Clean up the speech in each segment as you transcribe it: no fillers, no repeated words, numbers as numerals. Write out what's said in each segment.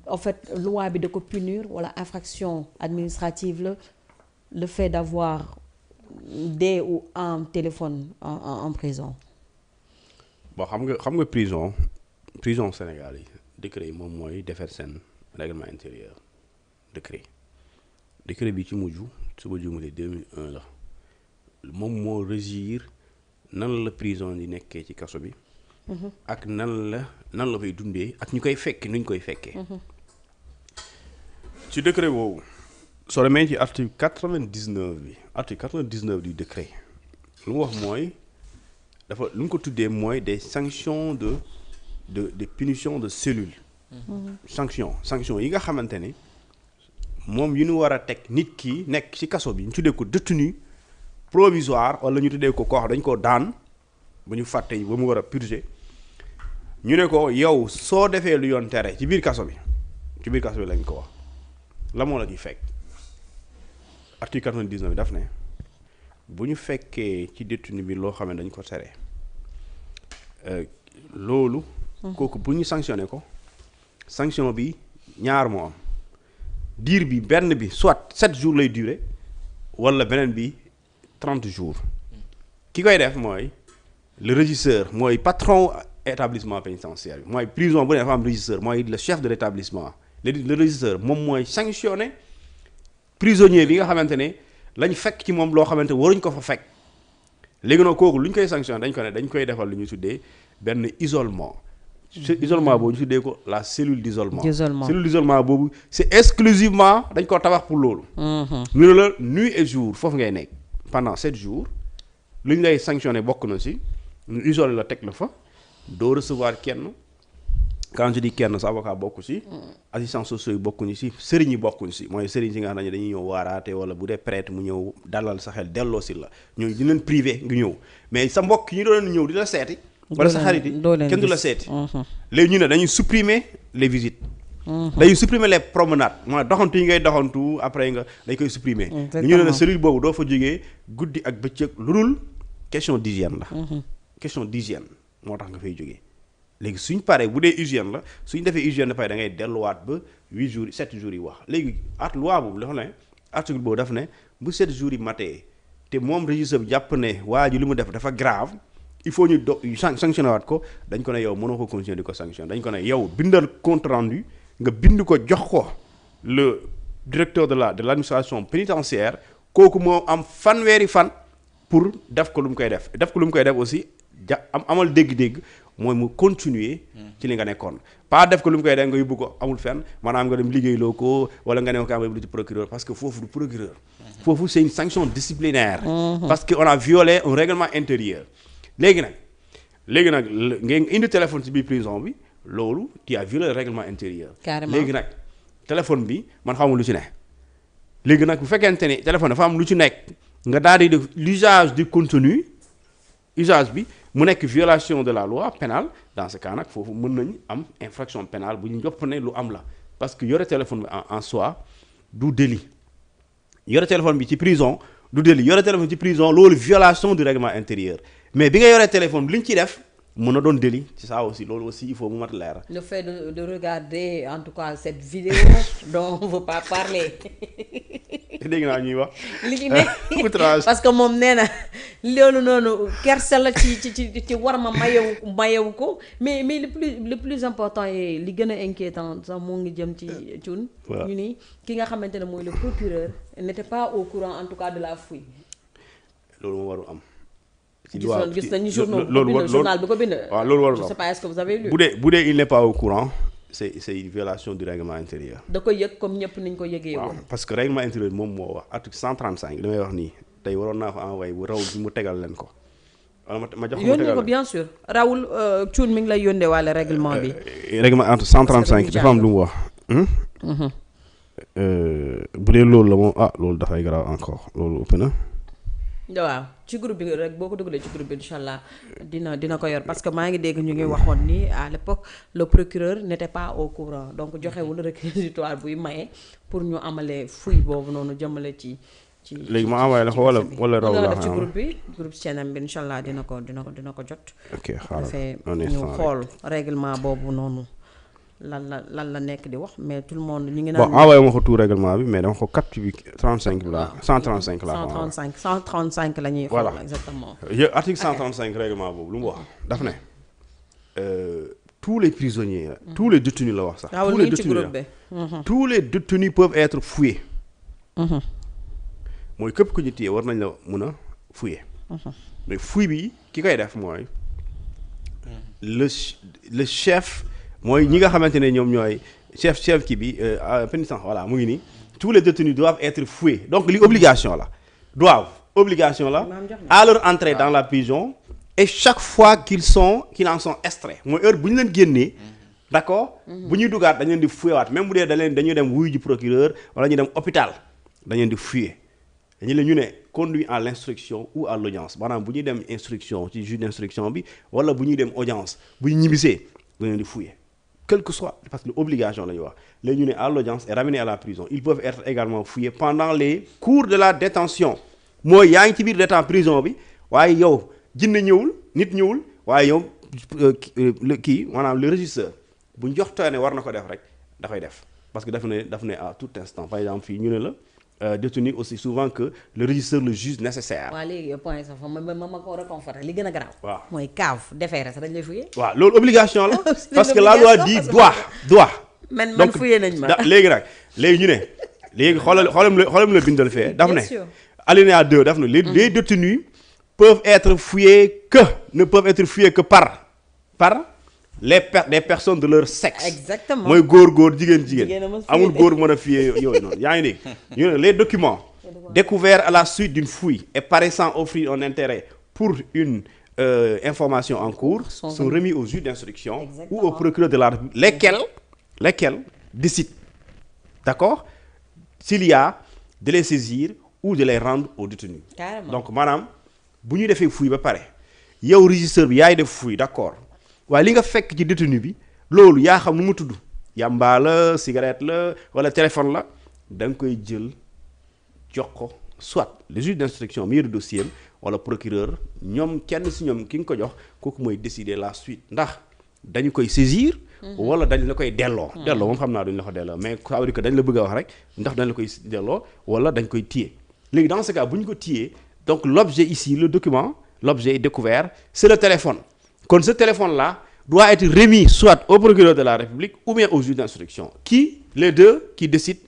en fait loi bi da ko punir wala infraction administrative la le fait d'avoir des ou un téléphone en prison. bon xam nga prison Sénégal yi décret yi moom mooy defar seen règlement intérieur décret bi ci mujj suba jumale 2001 la moom moo régir nan la prison di nekkee ci kaso bi. ak nan la fay dundee ak ñu koy fekkee nuñ koy fekkee. ci décret boobu soo demee ci article 99 du décret lu mu wax mooy dafa lu mu ko tuddee mooy des sanctions de punition de cellule. sanction yi nga xamante ne moom yu ñu war a teg nit ki nekk ci kaso bi ñu tuddee ko détenu provisoire wala ñu tuddee ko koo xam dañ ko daan ba ñu fàtte ba mu war a purger ñu ne ko yow soo defee lu yoon tere ci biir kaso bi lañ ko wax la moo la ci fekk article 99 daf ne bu ñu fekkee ci détenu bi loo xam ne dañ ko tere loolu kooku bu ñu sanctionné ko sanction bi ñaar moo am diir bi benn bi soit 7 jours lay durer wala beneen bi 30 jours ki koy def mooy le régisseur mooy patron établissement pénitentiaire bi mooy prison bu ne dafa am régisseur mooy le chef de l'établissement le régisseur moom mooy sanctionner prisonnier bi nga xamante ne lañ fekk ci moom loo xamante waruñ ko fa fekk léegi nag kooku lu ñu koy sanctionner dañ koy defal lu ñu tuddee benn isolement. isolement boobu ñu tuddee ko la cellule d'isolement. Cellule d'isolement boobu c'est exclusivement dañ ko tabax pour loolu. ñu ne la nuit et jour foofu ngay nekk pendant 7 jours lu ñu lay sanctionner bokk na ci ñu isolé la teg la fa doo recevoir kenn. quand je dis kenn sa avocat bokku ci assistants sociaux yi bokkuñu ci sëriñ yi bokkuñu ci mooy sëriñ si nga xam ne dañuy ñëw waaraate wala bu dee prêtre mu ñëw dalal sa xel delloo si la ñooñu di leen privé nga ñëw mais sa mbokk ñi doon ñëw di la seeti wala sa xarit yi kenn du la seeti léegi ñu ne dañuy supprimer les visites dañuy supprimer les promenades mooy doxantu yi ngay doxantu après nga dañ koy supprimer ñu ne cellule boobu doo fa jógee guddi ak bëccëg lu dul question d'hygiène la question d'hygiène moo tax nga fay jógee léegi suñ paree bu dee hygiène la suñ defee hygiène dafay da ngay delluwaat ba 8 jours 7 jours yi wax léegi loi boobu dafa ne article boobu daf ne bu 7 jours yi matee te moom régisseur bi jàpp ne waa ji li mu def dafa grave il faut ñu sanctionné waat ko dañ ko ne yow mënoo ko continuer di ko sanctionné dañ ko ne yow bindal compte rendu nga bind ko jox ko le directeur de l'administration pénitentiaire kooku moo am fanweeri fan pour def ko lu mu koy def aussi amal dégg-dégg mooy mu continuer ci li nga nekkoon pas def ko lu mu koy def nga yóbbu ko amul fenn maanaam nga dem liggéeyloo ko wala nga ne ko am yóbbu ci procureur parce que foofu du procureur foofu c'est une sanction disciplinaire parce que on a violé un règlement intérieur léegi nag ngeen indi téléphone ci biir prison bi loolu tu as violé le règlement intérieur léegi nag téléphone bi man xamul lu ci ne léegi nag bu fekkente ni téléphone dafa am lu ci nekk nga daal di def l'usage du contenu usage bi mu nekk violation de la loi pénale dans ce cas nag foofu mën nañu am infraction pénale bu ñu jopp ne lu am la parce que yore téléphone bi en soi du délit yore téléphone bi ci prison du délit yore téléphone ci prison loolu violation du règlement intérieur mais bi nga yore téléphone bi li ñu ciy def mën na doon délit ci ça aussi loolu aussi il faut mu mat leer. Le fait de regarder en tout cas cette vidéo dont on veut pas parler. dégg naa ñuy wax. li ci ne parce que moom nee na loolu noonu kersa la ci war ma mayewu ko mais le plus important et li gën a inquiétant sax moo ngi jëm ci Thioune. ñu ni ki nga xamante ne mooy le procureur n'était pas au courant en tout cas de la fouille. loolu moo waru am. gis nañu journal bi ko bind. waaw loolu warul am je sais pas est-ce que vous avez lu. bu dee il n'est pas au courant c'est une violation du règlement intérieur. da koy yëg comme ñëpp niñ ko yëgee woon. parce que règlement intérieur moom moo wax article 135 li may wax nii tey waroon naa ko envoyé bu raw bi mu tegal leen ko. wala ma jox ko mu tegal ko bien sûr Raoul Thioune mi ngi lay yónnee wàlle règlement bi. règlement entre 135 dafa am lu mu wax. bu dee loolu la moom loolu dafay grave encore loolu ëpp na. waaw ci groupe bi rek boo ko dugalee ci groupe bi incha allah dina ko yor parce que maa ngi dégg ñu ngi waxoon ni à l'époque le procureur n'était pas au courant donc joxewul réquisitoire buy maye pour ñu amalee fouille boobu noonu jëmale ci. léegi ma envoyé la ko wala raw la def ci groupe bi groupe chaîne bi incha allah dina ko jot. ok xaaral ñu xool règlement boobu noonu lan la nekk di wax mais tout le monde ñu ngi naan. bon envoyé ma ko tout règlement bi mais dama ko capture bi 35 bi la 135 la. 135 la ñuy xool exactement. article 135 règlement boobu lu mu wax daf ne tous les prisonniers tous les détenus la wax sax. tous les détenus peuvent être fouillés. mooy képp ku ñu téye war nañ la mun a fouiller. mais fouille bi ki koy def mooy le chef mooy ñi nga xamante ne ñoom ñooy chef kii bi pénitentiaire voilà mu ngi nii tous les détenus doivent être fouillés donc li obligation la obligation la à leur entrée dans la prison et chaque fois qu'ils en sont extraits mooy heure bu ñu leen génnee d'accord bu ñuy dugaat dañu leen di fouiller waat même bu dee dañuy dem wuyu ji procureur wala ñu dem hôpital dañu leen di fouiller dañu leen ñu ne conduit à l'instruction ou à l'audience maanaam bu ñuy dem instruction ci juge d'instruction bi wala bu ñuy dem audience bu ñu ñibbisee dañu leen di fouiller quel que soit parce que obligation la ñuy wax léegi ñu ne à l'audience et ramenés à la prison ils peuvent être également fouillés pendant les cours de la détention mooy yaa ngi ci biir détenu prison bi waaye yow jinne ñëwul nit ñëwul waaye yow kii maanaam le régisseur bu jox too ne war na ko def rek dafay def parce que daf ne à tout instant par exemple fii ñu ne la détenu aussi souvent que le régisseur le juge nécessaire. waaw léegi point sax ma ko reconforter li gën a garaaw. waaw mooy cave déféré sax dañ lay fouiller. waaw loolu obligation la. parce que la loi dit doit. man fouiller nañ ma léegi nag léegi ñu ne léegi xoolal la bindal fee. daf ne alinéa 2 daf ne les détenus peuvent être fouillés ne peuvent être fouillés que par des personnes de leur sexe. Exactement mooy góor jigéen amul góor mën a fouiller yooyu noonu yaa ngi dégg ñu ne les documents découverts à la suite d'une fouille et paraissant offrir un intérêt pour une information en cours sont remis au juge d'instruction. Exactement. Ou au procureur de la République lesquels décident d'accord s'il y a de les saisir ou de les rendre aux détenus. Carrément. Donc maanaam bu ñu defee fouille ba pare yow régisseur bi yaay def fouille d'accord waaye li nga fekk ci détenu bi loolu yaa xam nu mu tudd yamba la cigarette la wala téléphone la da nga koy jël jox ko soit le juge d'instruction mi yor dossier wala procureur ñoom kenn si ñoom ki nga ko jox kooku mooy décider la suite ndax dañu koy saisir. wala dañ la koy delloo. delloo moom xam naa duñ la ko delloo mais ça veut dire que dañ la bëgg a wax rek ndax dañ la koy delloo wala dañ koy téye léegi dans ce cas bu ñu ko téyee donc l'objet ici le document l'objet est découvert c'est le téléphone. kon ce téléphone-là doit être remis soit au procureur de la République ou bien au juge d'instruction les deux qui décident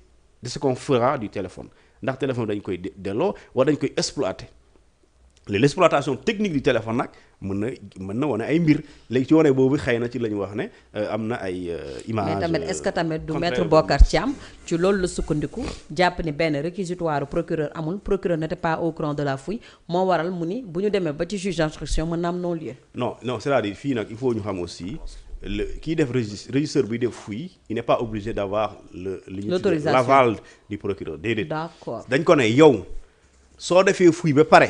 de ce qu'on fera du téléphone ndax téléphone dañ koy delloo wala dañ koy exploiter l'exploitation technique du téléphone nag mën na wane ay mbir léegi ci wane boobu xëy na ci la ñu wax ne am na ay images. mais tamit est-ce que tamit du maître Bocar Thiam ci loolu la sukkandiku jàpp ni benn réquisitoire procureur amul procureur n'était pas au courant de la fouille moo waral mu ni bu ñu demee ba ci juge d'instruction mën na am non-lieu. non c'est-à-dire fii nag il faut ñu xam aussi kii def régisseur bi def fouille il n'est pas obligé d'avoir l'autorisation l'aval du procureur déedéet. D'accord dañ ko ne yow soo defee fouille ba pare.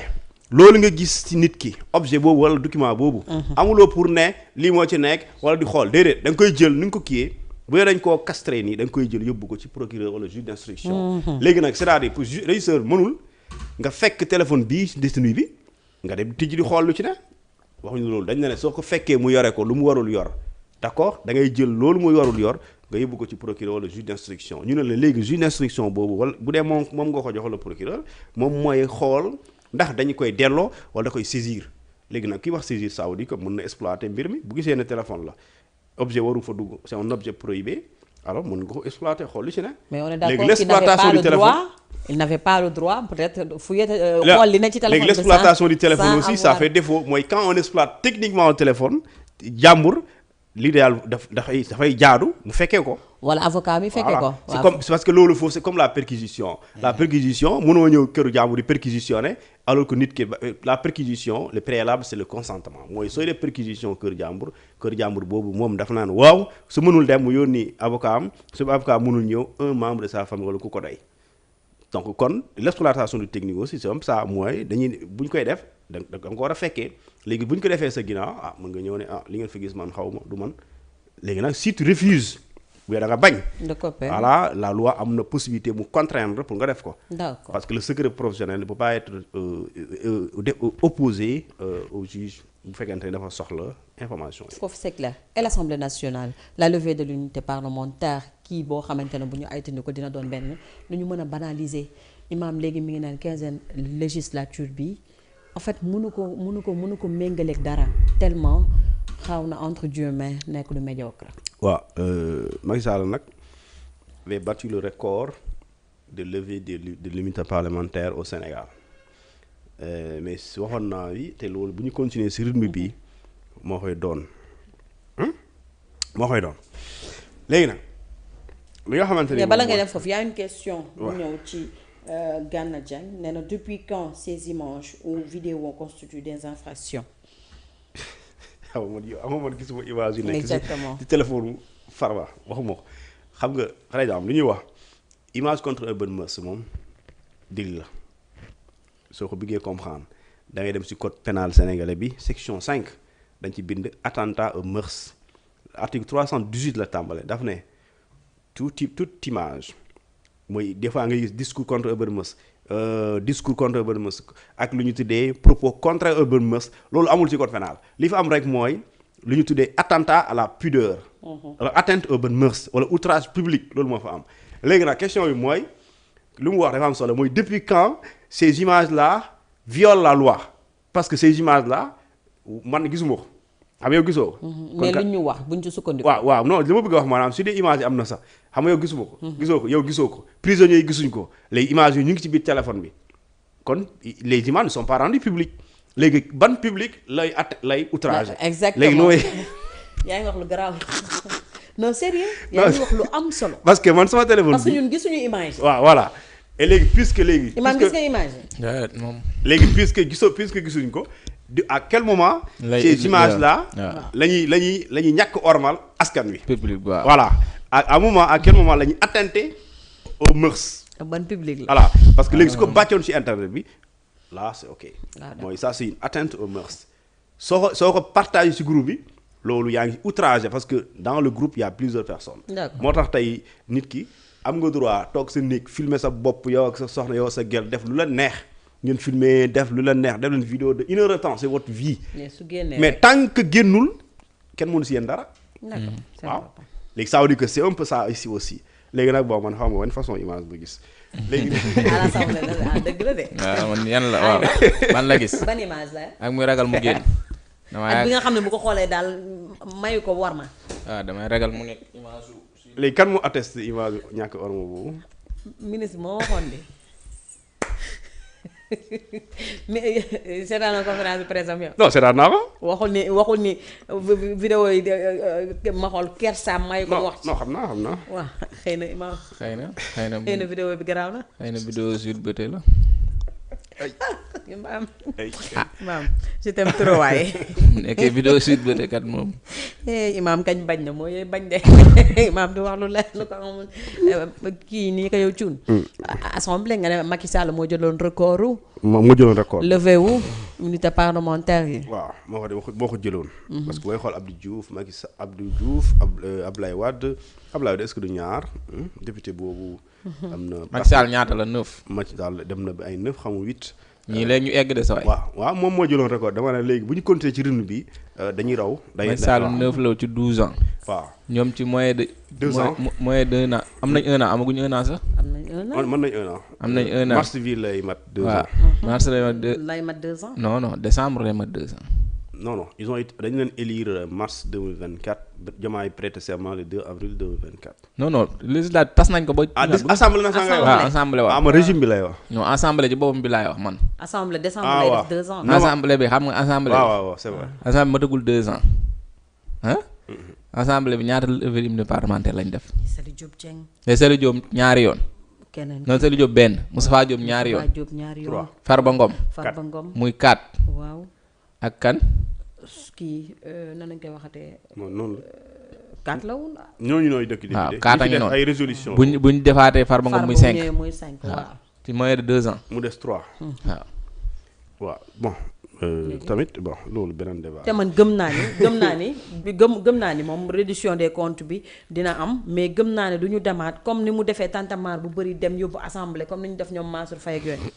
loolu nga gis ci nit ki objet boobu wala document boobu. amuloo pour ne lii moo ci nekk wala di xool déedéet da nga koy jël ni nga ko kiiyee bu dee dañ koo castré nii da nga koy jël yóbbu ko ci procureur wala juge d'instruction. léegi nag c'est-à-dire pour régisseur mënul nga fekk téléphone bii détenu bi nga dem tijji di xool lu ci ne waxuñu loolu dañ ne soo ko fekkee mu yore ko lu mu warul yor d'accord da ngay jël loolu muy warul yor nga yóbbu ko ci procureur wala juge d'instruction ñu ne la léegi juge d'instruction boobu wala bu dee moom nga ko jox la procureur moom mooy xool. ndax dañu koy delloo wala da koy saisir léegi nag kii wax saisir ça veut dire que mën na exploiter mbir mi bu gisee ne téléphone la objet waru fa dugg c'est un objet prohibé alors mën nga ko exploiter xool li ci ne. mais on est d'accord qu'il n'avait pas le droit il n'avait pas le droit peut-être fouiller xool li ne ci téléphone. léegi l'exploitation du téléphone aussi ça fait défaut mooy quand on exploite techniquement le téléphone jàmbur l'idéal dafay jaadu mu fekkee ko. wala avocat mi fekkee ko. c'est comme parce que loolu foofu c'est comme la perquisition. la perquisition mënoo ñëw këru jàmbur di perquisitionner alors que nit ki la perquisition le préalable c'est le consentement mooy sooy def perquisition kër jàmbur boobu moom dafa naan waaw su mënul dem mu yónni avocat am su avocat mënul ñëw un membre de sa famille wala ku ko doy donc kon l'exploitation du technique aussi c'est comme ça mooy bu ñu koy def da nga ko war a fekkee léegi bu ñu ko defee sa ginnaaw mën nga ñëw ne li ngeen fi gis man xaw ma du man léegi nag si tu refuses bu da nga bañ. voilà la loi am na possibilité mu contraindre pour nga def ko. D'accord. Parce que le secret professionnel ne peut pas être opposé au juge bu fekkente ne dafa soxla information yi. foofu c'est clair et l'Assemblée nationale la levée de l'unité parlementaire kii boo xamante ne bu ñu aytandi ko dina doon benn lu ñu mën a banaliser imam léegi mi ngi naan 15e législature bi en fait mënu ko méngaleeg dara tellement xaw na entre guillemets nekk lu médiocre. waaw Macky Sall nag avait battu le record de levée de l'immunité parlementaire au Sénégal mais waxoon naa wi te loolu bu ñu continuer ci rythme bi moo koy doon léegi nag li nga xamante ne bala ngay dem foofu y a une question bu ñëw ci Gana Diagne nee na depuis quand ces images ou vidéos constituent des infractions. man gisuma image yu nekk exactement ci téléphone Farba waxuma ko xam nga par exemple lu ñuy wax image contre urban mœurs moom délit la soo ko bëggee comprendre da ngay dem ci code pénal sénégalais bi section 5 dañ ci bind attentat aux mœurs article 318 la tàmbale daf ne toute image mooy des fois nga gis discours contre urban mœurs ak lu ñu tuddee propos contraire urban mœurs loolu amul ci code pénal li fa am rek mooy lu ñu tuddee attentat à la pudeur wala atteinte urban mœurs wala outrage public loolu moo fa am léegi nag question bi mooy lu mu wax dafa am solo mooy depuis quand ces images là violent la loi parce que ces images là man gisuma ko xam yow gisoo ko mais lu ñu wax buñ ci sukkandiku waaw non li ma bëgg a wax maanaam su dee image yi am na sax xam nga yow gisuma ko gisoo ko prisonniers yi gisuñ ko léegi images yi ñu ngi ci biir téléphone bi kon les images ne sont pas rendues publiques léegi ban public lay outragé exactement léegi nooy yaa ngi wax lu garaaw non sérieux yaa ngi wax lu am solo parce que man sama téléphone parce que ñun gisuñu image waaw voilà et léegi puisque léegi imam gis nga image moom léegi puisque gisuñ ko à quel moment ces images là la ñuy ñàkk ormal askan wi public ba voilà à un moment à quel moment la ñuy attenter aux mœurs ban public la voilà parce que léegi su ko bàccoon ci internet bi là c'est ok mooy ça c'est une atteinte aux mœurs soo ko partagé ci groupe bi loolu yaa ngi outragé parce que dans le groupe il y a plusieurs personnes moo tax tey nit ki am nga droit toog sa néeg filmer sa bopp yow ak sa soxna yow sa gel def lu la neex ngeen filmer def lu la neex def leen vidéo de 1 heure de temps c'est votre vie mais tant que génnul kenn mënu si yéen dara waaw léegi ça veut dire que c'est un peu ça ici aussi léegi nag bon man xam nga ban façon image ba gis léegi dëgg la de waaw man yan la waaw man la gis ban image la ak muy ragal mu génn ak bi nga xam ne bu ko xoolee daal mayu ko war ma waaw damay ragal mu nekk image léegi kan mu atteste image ñàkk orma boobu ministre moo waxoon de mais seetaan na conférence de presse am yow non seetaan naa ko waxul ni vidéo yi ma xool kersaam mayu ko wax non xam naa waaw xëy na imam xëy na vidéo bi garaaw na xëy na vidéo Sweet Beauté la maam je t'aime trop waaye nekkee vidéo Sweet Beauté kat moom imaam kañ bañ na mooy bañ de imaam di wax lu leer lu ko amul kii nii ko yow cuun assemblée nga ne Macky Sall moo jëloon record moo jëloon record levé wu unité parlementaire yi waaw moo ko jëloon parce que booy xool Abdou Diouf Macky Sall Abdou Diouf Abdoulaye Wade est-ce que du ñaar député boobu am na Macky Sall ñaata la 9 Macky Sall dem na ba ay 9 xamul 8 ñii léegi ñu egg de sa waay waaw moom moo jëloon record dama ne léegi bu ñu continuer ci rythme bi dañuy raw Macky Sall 9 la ci 12 ans waaw ñoom ci moyen de 2 ans moyen de 1 an am nañ 1 an amaguñu 1 an sax mën nañ 1 an am nañ 1 an mars bi lay mat 2 ans mars lay mat 2 ans non décembre lay mat 2 ans non ils ont dañu leen élire mars 2024 Diomaye prêté serment le 2 avril 2024 non législative tas nañ ko ba assemblée nationale waaw assemblée waaw ma régime bi lay wax non assemblée ci boppam bi laay wax man assemblée décembre lay def 2 ans assemblée bi xam nga assemblée waaw c'est vrai assemblée matagul 2 ans assemblée bi ñaata levée d'immunité parlementaire lañ def Sali Diop Dieng Sali Diop ñaari yoon keneen non Sali Diop benn Moustapha Diop ñaari yoon Farba Ngom muy 4 waaw ak kan kii nan lañ koy waxatee noonu la 4 la woon ñooñu nooy dëkk député waaw 4 a ngi noonu ay résolution buñ defaatee Farba Ngom muy 5 muy 5 waaw ci moyen de 2 ans mu des 3 waaw bon tamit bon loolu beneen débat te man gëm naa ni moom réduction des comptes bi dina am mais gëm naa ne du ñu demaat comme ni mu defee tantamar bu bëri dem yóbbu assemblée comme ni ñu def ñoom Mansour Faye ak yooyu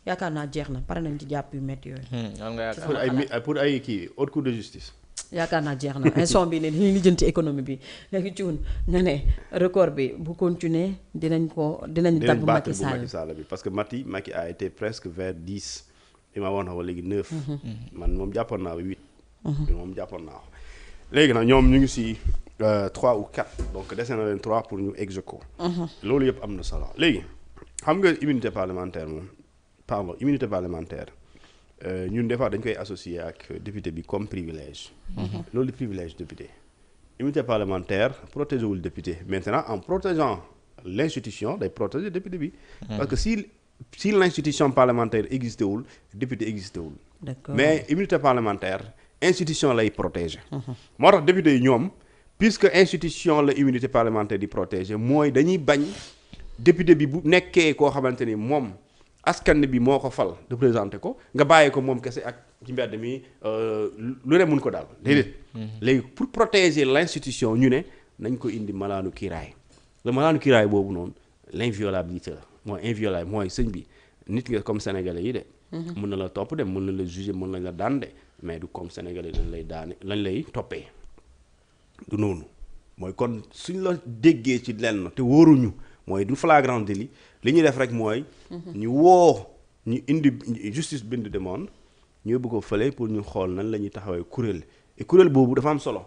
yaakaar naa jeex na pare nañ ci jàpp yu métti yooyu. pour ay kii haute cour de justice. yaakaar naa jeex na instant bi ne dañuy lijjanti économie bi léegi Thioune nga ne record bi bu continuer dinañ dab Macky Sall bi parce que Macky a été presque vers 10 li ma woon léegi 9. man moom jàppoon naa 8. moom jàppoon naa ko léegi nag ñoom ñu ngi si 3 ou 4 donc dese na leen 3 pour ñu ex aequo. loolu yëpp am na solo léegi xam nga immunité parlementaire ñun des fois dañ koy associer ak député bi comme privilège. loolu privilège député. immunité parlementaire protégé wul député maintenant en protégeant l'institution day protéger député bi. parce que si l'institution parlementaire existé wul député existé wul. mais immunité parlementaire institution lay protéger. moo tax député yi ñoom puisque institution la immunité parlementaire di protéger mooy dañuy bañ député bi bu nekkee koo xamante ni moom. askan bi moo ko fal représenté ko nga bàyyi ko moom kese ak ci mbedd mi lu ne mun ko daal déedéet. léegi pour protéger l'institution ñu ne nañ ko indi malaanu kiiraay le malaanu kiiraay boobu noonu l'inviolabilité la mooy inviolable mooy sëñ bi nit nga comme sénégalais yi de. mun na la topp de mun na la juger mun nañ la daan de mais du comme sénégalais lañ lay toppee du noonu mooy kon suñ la déggee ci lenn te wóoruñu mooy du flagrant délit li ñuy def rek mooy. ñu indi justice bind demande ñu yóbbu ko fële pour ñu xool nan la ñuy taxawee kuréel et kuréel boobu dafa am solo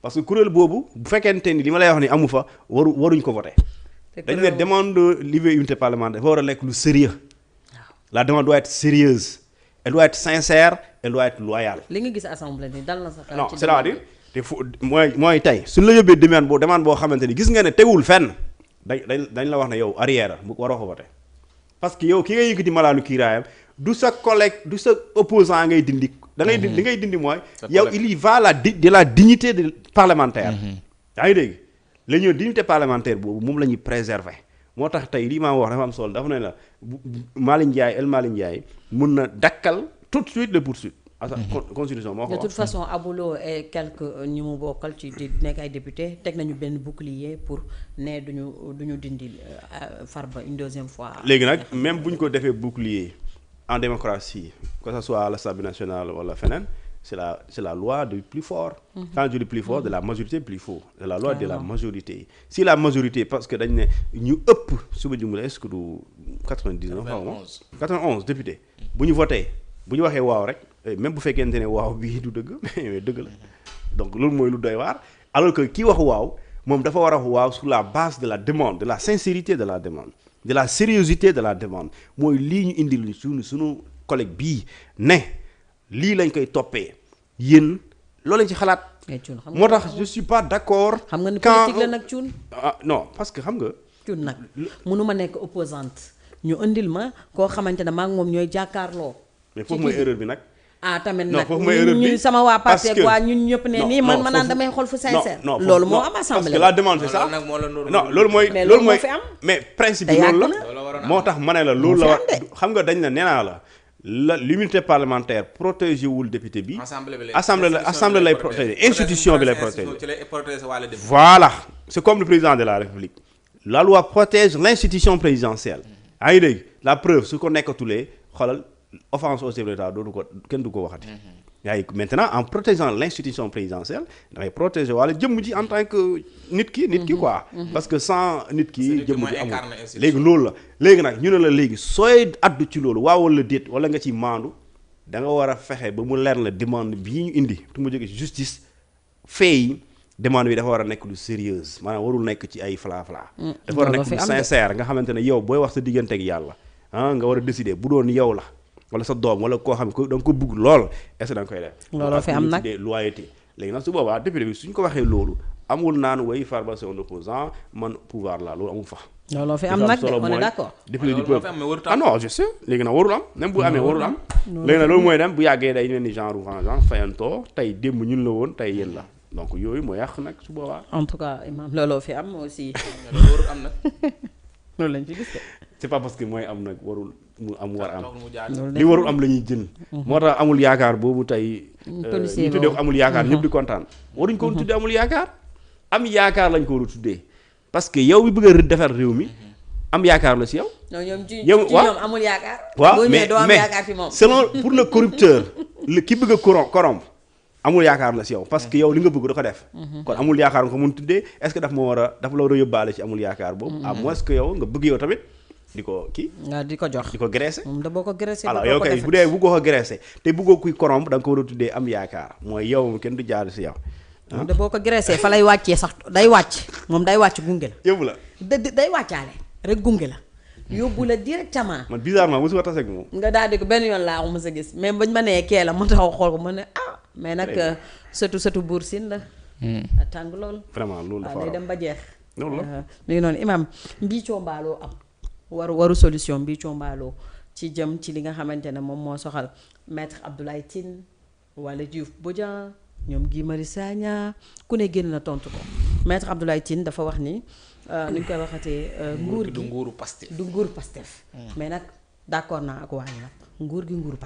parce que kuréel boobu bu fekkente ni li ma lay wax ni amu fa waruñ ko voter. dañu ne demande de lever immunité parlementaire dafa war a nekk lu sérieux la demande doit être sérieuse elle doit être sincère elle doit être loyale. li nga gis assemblée ni dal na sa xel. non c'est-à-dire te mooy tey suñ la yóbbee demande boo xamante ni gis nga ne tegul fenn. dañ la wax ne yow arrière bu waroo ko voter parce que yow ki ngay yëkkati malaanu kiiraayam du sa collègue du sa opposant ngay dindi da ngay li ngay dindi mooy yow il y va de la dignité de parlementaire yaa ngi dégg la ñuy dignité parlementaire boobu moom la ñuy préserver moo tax tey lii maa wax dafa am solo dafa ne la Malick Ndiaye mun na dakkal tout de suite les poursuites constitution moo ko wax. De toute façon Aboulo et quelques ñi mu bokkal ci di nekk ay député teg nañu benn bouclier pour ne duñu dindi Farba une deuxième fois. léegi nag même bu ñu ko defee bouclier en démocratie que ce soit à l'Assemblée nationale wala feneen c'est la loi du plus fort. Quand je dis plus fort de la majorité plus fort. C'est la loi de la majorité. Si la majorité parce que dañ ne ñu ëpp suba jumla est-ce que du 99 91 député bu ñu voté bu ñu waxee waaw rek. même bu fekkente ne waaw bii du dëgg mais dëgg la donc loolu mooy lu doy waar alors que kii wax waaw moom dafa war a wax waaw sur la base de la demande de la sincérité de la demande de la sérieuxité de la demande mooy lii ñu indi lu suñu collègue bii ne lii lañ koy toppee yéen loolu lañ ci xalaat. moo tax je suis pas d'accord. xam nga ni politique la nag Thioune. non parce que xam nga. Thioune nag mënuma nekk opposante ñu indil ma koo xamante ne maa ngi moom ñooy jàkkaarloo. mais foofu mooy erreur bi nag. tamit nag ñun sama waa parti ak waa ñun ñëpp ne nii man naan damay xool fu sincère. loolu moo am assemblée. parce que la demande c'est ça non loolu mooy. loolu mooy mais principe bi loolu la moo tax ma ne la loolu la war xam nga dañ la nee naa la l'immunité parlementaire protégé wul député bi. assemblée lay protéger institution bi lay protéger. voilà c'est comme le président de la République. la loi protège l'institution présidentielle. yaa ngi dégg la preuve su ko nekkatulee xoolal. offense au chef de l'État dootu ko kenn du ko waxati. yaa ngi maintenant en protégeant l'institution présidentielle dangay protéger wala jëmm ji en tant que nit ki quoi. parce que sans nit ki jëmm ji amul léegi loolu la léegi nag ñu ne la léegi sooy addu ci loolu waaw wala déet wala nga ci maandu da nga war a fexe ba mu leer la demande bii ñu indi tu mu jóge ci justice fait yi demande bi dafa war a nekk lu sérieuse maanaam warul nekk ci ay fla dafa war a nekk lu sincère nga xamante ne yow booy wax sa diggante ak yàlla nga war a décider bu doon yow la wala sa doom wala koo xam ne da nga ko bugg lool est-ce que da nga koy def. looloo fi am nag loyauté léegi nag su boobaa député bi suñ ko waxee loolu amul naan way Farba c'est un opposant man pouvoir la loolu amul fa. looloo fi am nag on est d'accord. député du peuple non je sais léegi nag warul am même bu amee warul am. léegi nag loolu mooy dem bu yàggee day mel ni genre vengeance fayantoo tey démb ñun la woon tey yéen la donc yooyu moo yàq nag su boobaa. en tout cas imam looloo fi am aussi. loolu warul am nag. loolu lañ ci gis de. c'est pas parce que mooy am nag warul mu am war am li warul am la ñuy jën. moo tax amul yaakaar boobu tey. ñu tuddee ko amul yaakaar ñëpp di kontaan. waruñ ko tuddee amul yaakaar am yaakaar lañ ko war a tuddee parce que yow bi bëgg a defar réew mi am yaakaar la si yow. non ñoom ci ñoom amul yaakaar. waaw mais selon pour le corrupteur ki bëgg a corrompre amul yaakaar la si yow parce que yow li nga bëgg da ko def. kon amul yaakaar nga ko mun tuddee est-ce que dafa la war a yóbbaale ci amul yaakaar boobu. à moins que yow nga bëgg yow tamit di ko kii. nga di ko jox di ko graisser. moom da boo ko graisser. alors yow kay bu dee bëggoo ko graisser te bëggoo kuy corrompre da nga ko war a tuddee am yaakaar mooy yow kenn du jaar si yow. moom da boo ko graisser fa lay wàccee sax day wàcc moom day wàcc gunge la. yóbbu la day wàccaale rek gunge la. yóbbu la directement. man bizarrement mosuma tase ak moom. nga daal di ko benn yoon laa ko mos a gis mais bañ ma nee kee la ma taxaw xool ko ma ne mais nag sëtu Buur Siin la. tàng lool. vraiment loolu dafa war a dem ba jeex. loolu la mi ngi noonu imam mbiicoo mbaaloo am waru solution mbiicoo mbaaloo ci jëm ci li nga xamante ne moom moo soxal maître Abdoulaye Tine wala Diouf Bodian ñoom Guy Marius Sagna ku ne génn na tontu ko maître Abdoulaye Tine dafa wax ni ni ñu koy waxatee. nguur gi du nguuru Pastef du nguuru Pastef. mais nag d'accord naa ak waa nag nguur gi nguuru